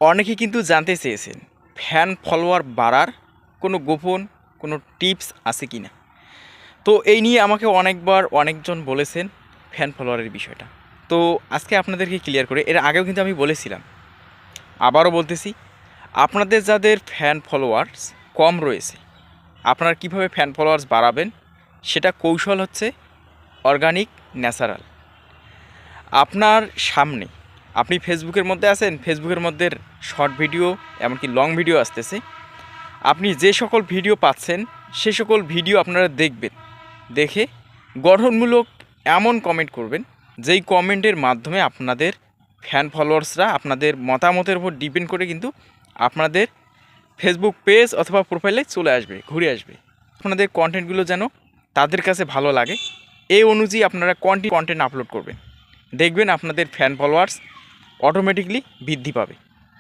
অনেকে কিন্তু জানতে চেয়েছেন ফ্যান ফলোয়ার বাড়ার কোনো গোপন কোনো টিপস আছে কি না। তো এই নিয়ে আমাকে অনেকবার অনেকজন বলেছেন ফ্যান ফলোয়ারের বিষয়টা। তো আজকে আপনাদেরকে ক্লিয়ার করে, এর আগেও কিন্তু আমি বলেছিলাম, আবারও বলতেছি, আপনাদের যাদের ফ্যান ফলোয়ার্স কম রয়েছে, আপনারা কিভাবে ফ্যান ফলোয়ার্স বাড়াবেন সেটা কৌশল হচ্ছে অর্গানিক ন্যাচারাল। আপনার সামনে, আপনি ফেসবুকের মধ্যে আছেন, ফেসবুকের মধ্যে শর্ট ভিডিও এমনকি লং ভিডিও আসতেছে, আপনি যে সকল ভিডিও পাচ্ছেন সে সকল ভিডিও আপনারা দেখবেন, দেখে গঠনমূলক এমন কমেন্ট করবেন যেই কমেন্টের মাধ্যমে আপনাদের ফ্যান ফলোয়ার্সরা আপনাদের মতামতের উপর ডিপেন্ড করে কিন্তু আপনাদের ফেসবুক পেজ অথবা প্রোফাইলে চলে আসবে, ঘুরে আসবে। আপনাদের কন্টেন্টগুলো যেন তাদের কাছে ভালো লাগে, এই অনুযায়ী আপনারা কন্টেন্ট আপলোড করবেন, দেখবেন আপনাদের ফ্যান ফলোয়ার্স অটোমেটিকলি বৃদ্ধি পাবে।